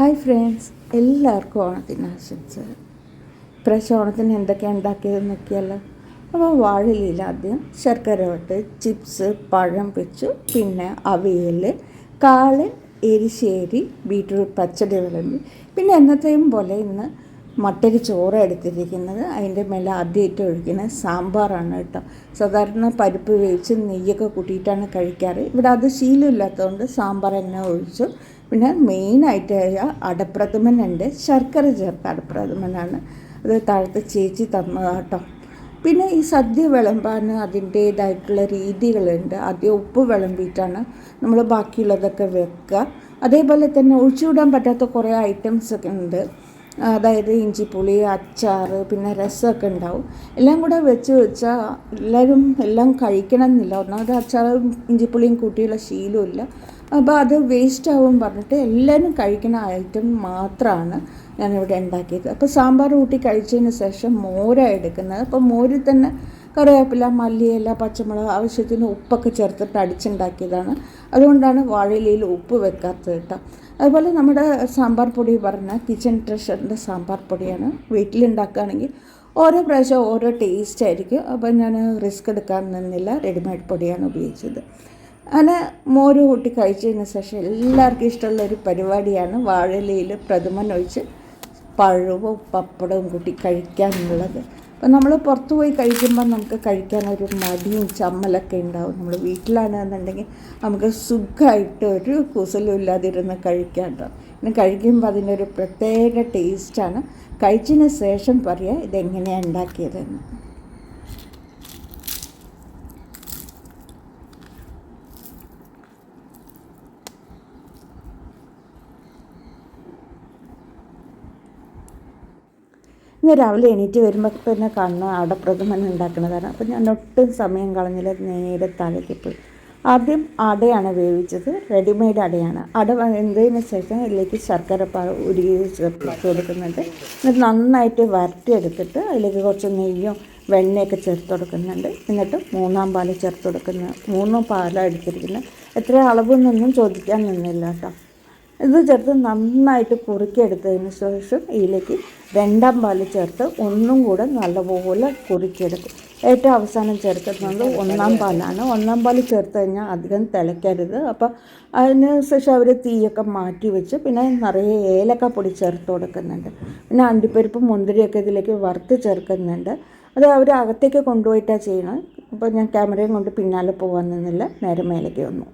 Hi friends, എല്ലാവർക്കും ഓണത്തിന് ആശംസകൾ. ഇപ്രാവശ്യം ഓണത്തിന് എന്തൊക്കെയാണ് ഉണ്ടാക്കിയത് നോക്കിയല്ലോ. അപ്പോൾ വാഴയില ആദ്യം ശർക്കര വട്ട്, ചിപ്സ്, പഴം വെച്ചു, പിന്നെ അവിയൽ, കാളൻ, എരിശ്ശേരി, ബീറ്റ്റൂട്ട് പച്ചടി വിളമ്പി. പിന്നെ എന്നത്തെയും പോലെ ഇന്ന് മട്ടരി ചോറ് എടുത്തിരിക്കുന്നത്. അതിൻ്റെ മേലെ ആദ്യമായിട്ട് ഒഴിക്കുന്നത് സാമ്പാറാണ് കേട്ടോ. സാധാരണ പരിപ്പ് വേവിച്ച് നെയ്യൊക്കെ കൂട്ടിയിട്ടാണ് കഴിക്കാറ്. ഇവിടെ അത് ശീലമില്ലാത്തതുകൊണ്ട് സാമ്പാർ തന്നെ ഒഴിച്ചു. പിന്നെ മെയിനായിട്ട് അടപ്രഥമനുണ്ട്, ശർക്കര ചേർത്ത അടപ്രഥമനാണ്. അത് താഴത്തെ ചേച്ചി തന്നതാട്ടോ. പിന്നെ ഈ സദ്യ വിളമ്പാൻ അതിൻ്റേതായിട്ടുള്ള രീതികളുണ്ട്. ആദ്യം ഉപ്പ് വിളമ്പിയിട്ടാണ് നമ്മൾ ബാക്കിയുള്ളതൊക്കെ വെക്കുക. അതേപോലെ തന്നെ ഒഴിച്ചുവിടാൻ പറ്റാത്ത കുറേ ഐറ്റംസ് ഒക്കെ ഉണ്ട്. അതായത് ഇഞ്ചിപ്പുളി, അച്ചാർ, പിന്നെ രസമൊക്കെ ഉണ്ടാവും. എല്ലാം കൂടെ വെച്ചാൽ എല്ലാവരും എല്ലാം കഴിക്കണം എന്നില്ല. ഒന്നാമത് അച്ചാറും ഇഞ്ചിപ്പുളിയും കൂട്ടിയുള്ള ശീലമില്ല. അപ്പോൾ അത് വേസ്റ്റ് ആവും പറഞ്ഞിട്ട് എല്ലാവരും കഴിക്കുന്ന ഐറ്റം മാത്രമാണ് ഞാനിവിടെ ഉണ്ടാക്കിയത്. അപ്പോൾ സാമ്പാർ കൂട്ടി കഴിച്ചതിന് ശേഷം മോരാണ് എടുക്കുന്നത്. അപ്പോൾ മോരിൽ തന്നെ കറിവേപ്പില, മല്ലിയില, പച്ചമുളക്, ആവശ്യത്തിന് ഉപ്പൊക്കെ ചേർത്തിട്ട് അടിച്ചുണ്ടാക്കിയതാണ്. അതുകൊണ്ടാണ് വാഴയിലയിൽ ഉപ്പ് വെക്കാത്തത് കേട്ടോ. അതുപോലെ നമ്മുടെ സാമ്പാർ പൊടി പറഞ്ഞാൽ കിച്ചൺ ട്രഷറിൻ്റെ സാമ്പാർ പൊടിയാണ്. വീട്ടിലുണ്ടാക്കുകയാണെങ്കിൽ ഓരോ പ്രാവശ്യം ഓരോ ടേസ്റ്റ് ആയിരിക്കും. അപ്പോൾ ഞാൻ റിസ്ക് എടുക്കാൻ നിന്നില്ല, റെഡിമെയ്ഡ് പൊടിയാണ് ഉപയോഗിച്ചത്. അങ്ങനെ മോര് കൂട്ടി കഴിച്ചതിന് ശേഷം എല്ലാവർക്കും ഇഷ്ടമുള്ളൊരു പരിപാടിയാണ് വാഴയിലയിൽ പ്രഥമൻ ഒഴിച്ച് പഴവും പപ്പടവും കൂട്ടി കഴിക്കാനുള്ളത്. അപ്പോൾ നമ്മൾ പുറത്ത് പോയി കഴിക്കുമ്പോൾ നമുക്ക് കഴിക്കാനൊരു മടിയും ചമ്മലൊക്കെ ഉണ്ടാവും. നമ്മൾ വീട്ടിലാണെന്നുണ്ടെങ്കിൽ നമുക്ക് സുഖമായിട്ട് ഒരു കുസലും ഇല്ലാതിരുന്ന് കഴിക്കാം കേട്ടോ. പിന്നെ കഴിക്കുമ്പോൾ അതിനൊരു പ്രത്യേക ടേസ്റ്റാണ്. കഴിച്ചതിന് ശേഷം പറയാം ഇതെങ്ങനെയാണ് ഉണ്ടാക്കിയതെന്ന്. ഇന്ന് രാവിലെ എണീറ്റ് വരുമ്പോൾ തന്നെ കാണുന്ന അടപ്രഥമൻ ഉണ്ടാക്കുന്നതാണ്. അപ്പോൾ ഞാൻ ഒട്ടും സമയം കളഞ്ഞില്ല, നേരെ തലയ്ക്ക് പോയി. ആദ്യം അടയാണ് വേവിച്ചത്, റെഡിമെയ്ഡ് അടയാണ്. അട വെന്തതിന് ശേഷം ഇതിലേക്ക് ശർക്കര ഉരുകി ചേർത്ത് കൊടുക്കുന്നുണ്ട്. എന്നിട്ട് നന്നായിട്ട് വരട്ടിയെടുത്തിട്ട് അതിലേക്ക് കുറച്ച് നെയ്യും വെണ്ണയൊക്കെ ചേർത്ത് കൊടുക്കുന്നുണ്ട്. എന്നിട്ട് 3-ാം പാൽ ചേർത്ത് കൊടുക്കുന്നത്. 3 പാലാണ് എടുത്തിരിക്കുന്നത്. എത്ര അളവെന്നൊന്നും ചോദിക്കാൻ നിന്നില്ല കേട്ടോ. ഇത് ചേർത്ത് നന്നായിട്ട് കുറുക്കിയെടുത്തതിന് ശേഷം ഇതിലേക്ക് 2-ാം പാൽ ചേർത്ത് ഒന്നും കൂടെ നല്ലപോലെ കുറുക്കിയെടുക്കും. ഏറ്റവും അവസാനം ചേർക്കുന്നത് 1-ാം പാലാണ്. 1-ാം പാൽ ചേർത്ത് കഴിഞ്ഞാൽ അധികം തിളയ്ക്കരുത്. അപ്പോൾ അതിന് ശേഷം അവർ തീയൊക്കെ മാറ്റി വെച്ച് പിന്നെ നിറയെ ഏലക്കാപ്പൊടി ചേർത്ത് കൊടുക്കുന്നുണ്ട്. പിന്നെ അണ്ടിപ്പരിപ്പ്, മുന്തിരിയൊക്കെ ഇതിലേക്ക് വറുത്ത് ചേർക്കുന്നുണ്ട്. അത് അവർ അകത്തേക്ക് കൊണ്ടുപോയിട്ടാണ് ചെയ്യണം. അപ്പോൾ ഞാൻ ക്യാമറയും കൊണ്ട് പിന്നാലെ പോകാൻ നിന്നില്ല, നേരെ മേലേക്ക് വന്നു.